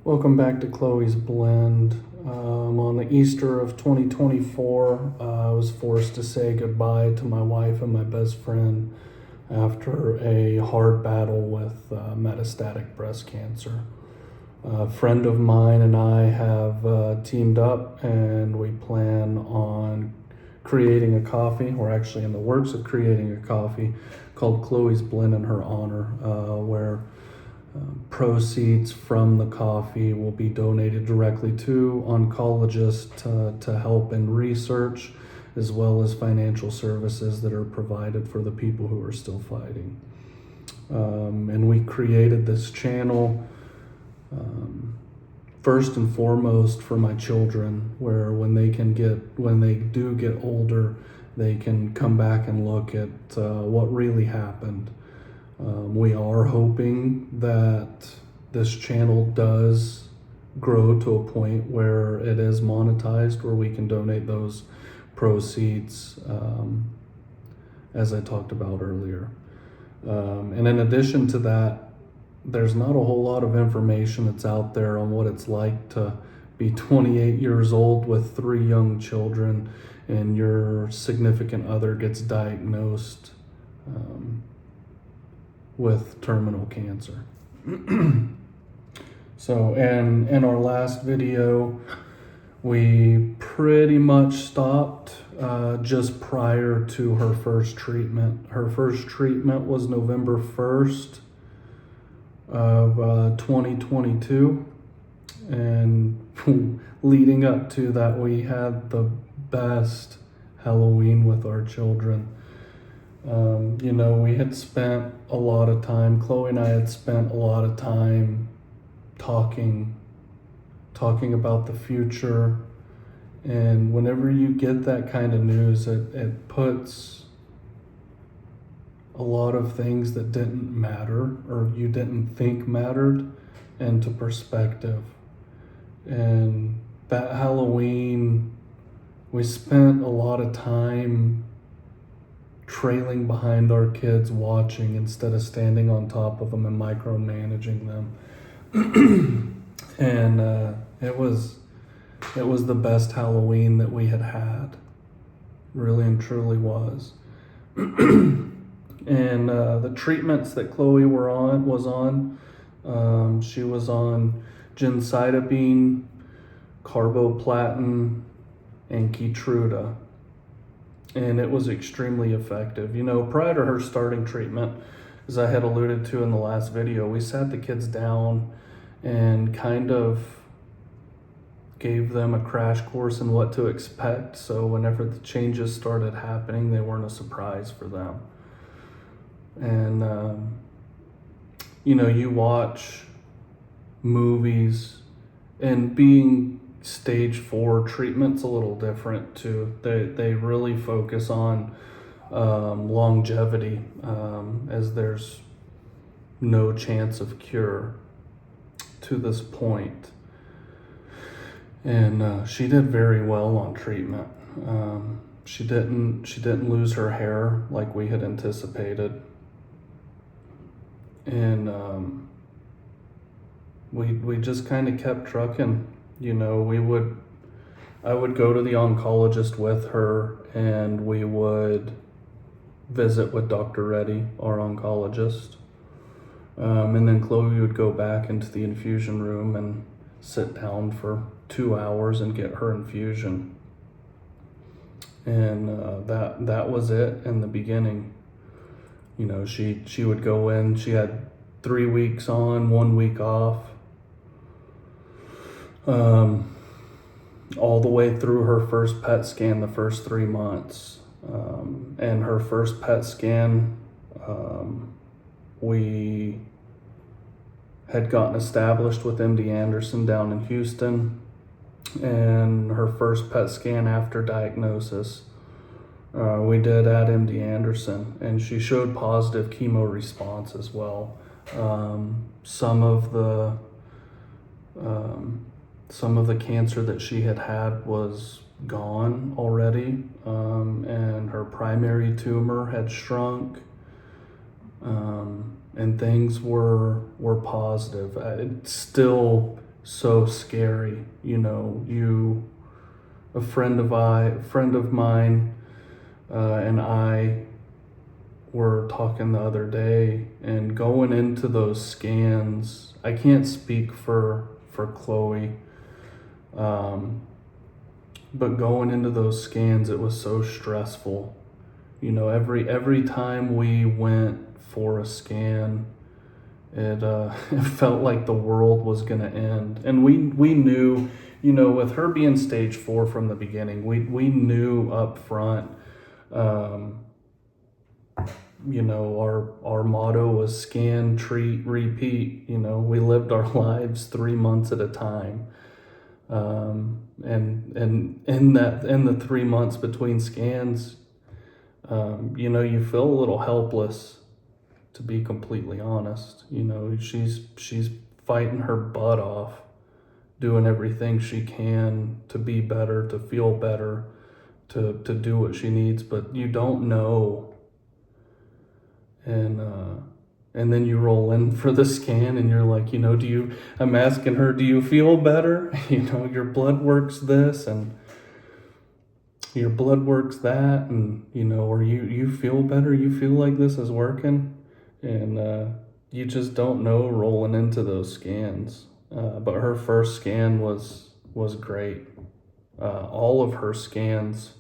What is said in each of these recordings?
Welcome back to Chloe's Blend. On the Easter of 2024, I was forced to say goodbye to my wife and my best friend after a hard battle with metastatic breast cancer. A friend of mine and I have teamed up and we plan on creating a coffee. We're actually in the works of creating a coffee called Chloe's Blend in her honor, where proceeds from the coffee will be donated directly to oncologists to help in research, as well as financial services that are provided for the people who are still fighting. And we created this channel first and foremost for my children, where when they do get older, they can come back and look at what really happened. We are hoping that this channel does grow to a point where it is monetized, where we can donate those proceeds, as I talked about earlier. And in addition to that, there's not a whole lot of information that's out there on what it's like to be 28 years old with 3 young children and your significant other gets diagnosed with terminal cancer. So, and in our last video, we pretty much stopped just prior to her first treatment. Her first treatment was November 1st of 2022. And leading up to that, we had the best Halloween with our children. We had spent a lot of time, Chloe and I had spent a lot of time talking about the future. And whenever you get that kind of news, it puts a lot of things that didn't matter or you didn't think mattered into perspective. And that Halloween, we spent a lot of time trailing behind our kids, watching instead of standing on top of them and micromanaging them. And it was the best Halloween that we had. Really and truly was. And the treatments that Chloe was on, she was on gemcitabine, carboplatin, and Keytruda. And it was extremely effective. Prior to her starting treatment, as I had alluded to in the last video, we sat the kids down and kind of gave them a crash course in what to expect. So whenever the changes started happening, they weren't a surprise for them. And, you watch movies, and being stage 4 treatment's a little different too. They really focus on longevity, as there's no chance of cure to this point. And she did very well on treatment. She didn't lose her hair like we had anticipated. And we just kind of kept trucking. I would go to the oncologist with her, and we would visit with Dr. Reddy, our oncologist. And then Chloe would go back into the infusion room and sit down for 2 hours and get her infusion. And that was it in the beginning. She would go in, she had 3 weeks on, 1 week off. All the way through her first PET scan, the first 3 months. And her first PET scan, we had gotten established with MD Anderson down in Houston. And her first PET scan after diagnosis, we did at MD Anderson, and she showed positive chemo response as well. Some of the cancer that she had was gone already, and her primary tumor had shrunk, and things were positive. It still so scary. A friend of mine, and I were talking the other day, and going into those scans, I can't speak for Chloe, but going into those scans, it was so stressful. Every time we went for a scan, it it felt like the world was gonna end, and we knew, with her being stage 4 from the beginning, we knew up front. Our motto was scan, treat, repeat. We lived our lives 3 months at a time. And in the 3 months between scans, you feel a little helpless, to be completely honest. She's fighting her butt off, doing everything she can to be better, to feel better, to do what she needs, but you don't know. And then you roll in for the scan, and you're like, I'm asking her, do you feel better? Your blood works this and your blood works that, and or you feel better, you feel like this is working, and you just don't know rolling into those scans. But her first scan was great. All of her scans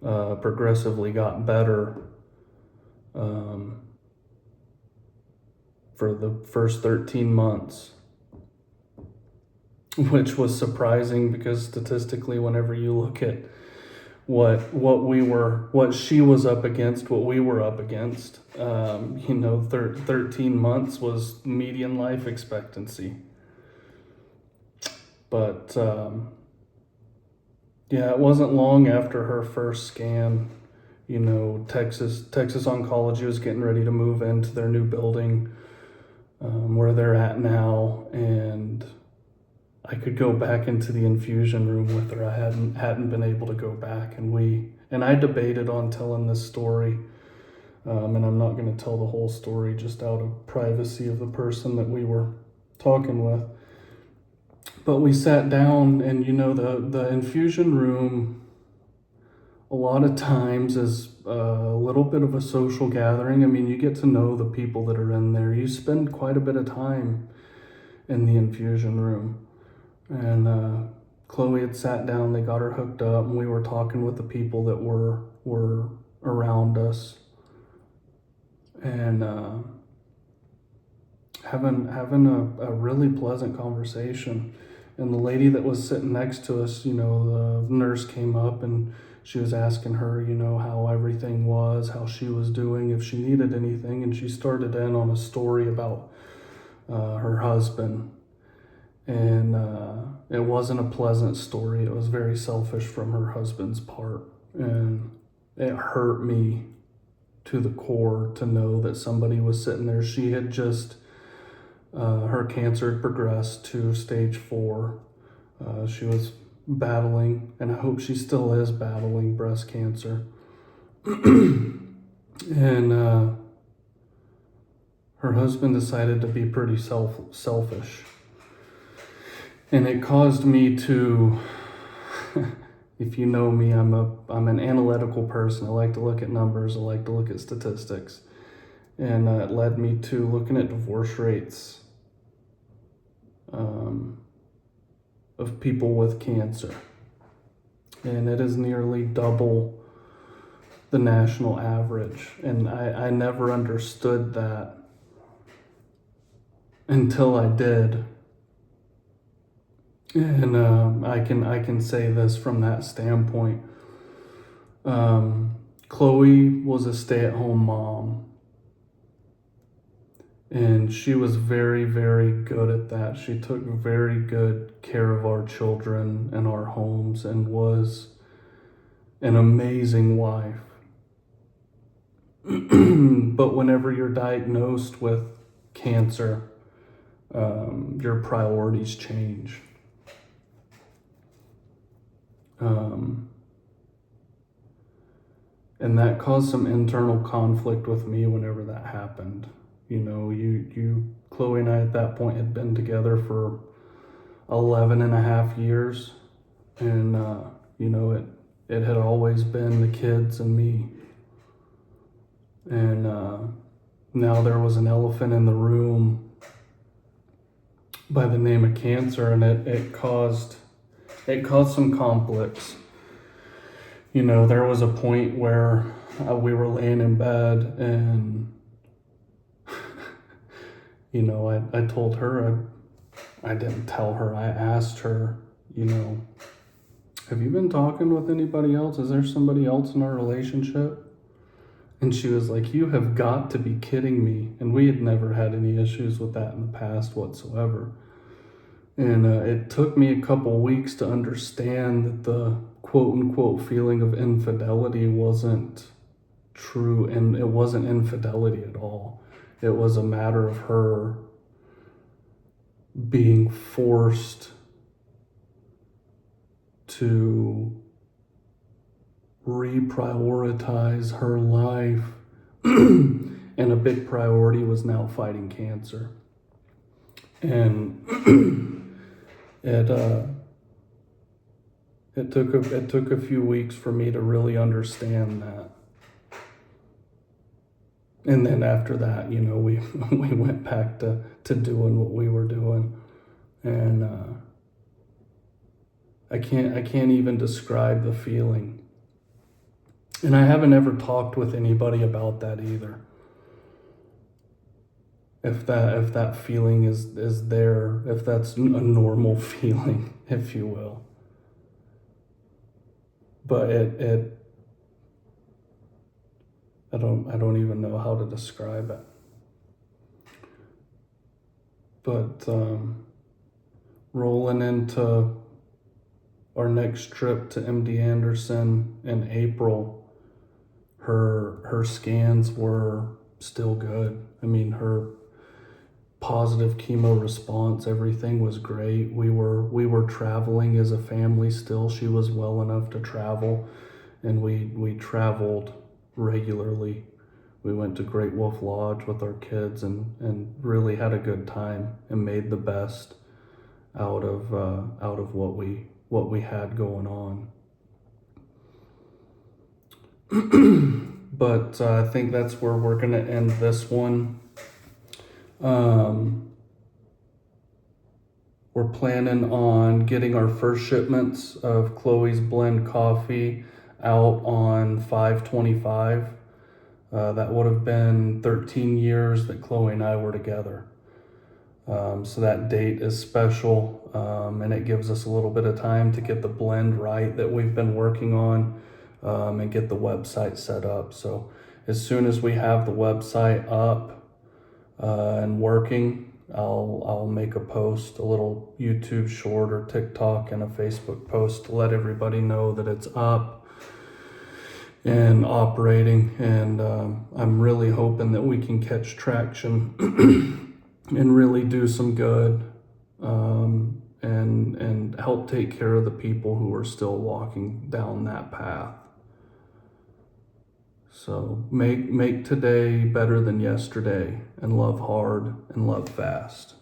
progressively got better for the first 13 months, which was surprising, because statistically, whenever you look at what she was up against, what we were up against, 13 months was median life expectancy. But yeah, it wasn't long after her first scan. Texas Oncology was getting ready to move into their new building, where they're at now, and I could go back into the infusion room with her. I hadn't been able to go back, and I debated on telling this story, and I'm not going to tell the whole story just out of privacy of the person that we were talking with. But we sat down, and the infusion room, a lot of times, is a little bit of a social gathering. I mean, you get to know the people that are in there. You spend quite a bit of time in the infusion room. And Chloe had sat down, they got her hooked up, and we were talking with the people that were around us, and having a really pleasant conversation. And the lady that was sitting next to us, the nurse came up, and she was asking her, how everything was, how she was doing, if she needed anything. And she started in on a story about her husband. And it wasn't a pleasant story. It was very selfish from her husband's part. And it hurt me to the core to know that somebody was sitting there. She had just, her cancer had progressed to stage 4. She was battling, and I hope she still is battling, breast cancer. And her husband decided to be pretty selfish. And it caused me to, if you know me, I'm an analytical person. I like to look at numbers. I like to look at statistics. And it led me to looking at divorce rates of people with cancer. And it is nearly double the national average. And I never understood that until I did. And I can say this from that standpoint. Chloe was a stay-at-home mom, and she was very, very good at that. She took very good care of our children and our homes, and was an amazing wife. But whenever you're diagnosed with cancer, your priorities change. And that caused some internal conflict with me whenever that happened. Chloe and I at that point had been together for 11 and a half years. And, it had always been the kids and me. And now there was an elephant in the room by the name of cancer, and it caused some conflicts. There was a point where we were laying in bed, and I told her, I didn't tell her, I asked her, have you been talking with anybody else? Is there somebody else in our relationship? And she was like, you have got to be kidding me. And we had never had any issues with that in the past whatsoever. And it took me a couple weeks to understand that the quote unquote feeling of infidelity wasn't true, and it wasn't infidelity at all. It was a matter of her being forced to reprioritize her life. And a big priority was now fighting cancer. And it took a few weeks for me to really understand that. And then after that, we we went back to doing what we were doing. And I can't even describe the feeling. And I haven't ever talked with anybody about that either. If that feeling is there, if that's a normal feeling, if you will. But I don't even know how to describe it. But rolling into our next trip to MD Anderson in April, her scans were still good. I mean, her positive chemo response, everything was great. We were traveling as a family still. She was well enough to travel, and we traveled regularly. We went to Great Wolf Lodge with our kids and really had a good time and made the best out of what we had going on. But I think that's where we're gonna end this one. We're planning on getting our first shipments of Chloe's Blend coffee out on 5/25. That would have been 13 years that Chloe and I were together. So that date is special, and it gives us a little bit of time to get the blend right that we've been working on, and get the website set up. So as soon as we have the website up and working, I'll make a post, a little YouTube short or TikTok and a Facebook post to let everybody know that it's up and operating. And I'm really hoping that we can catch traction and really do some good, and help take care of the people who are still walking down that path. So make today better than yesterday, and love hard and love fast.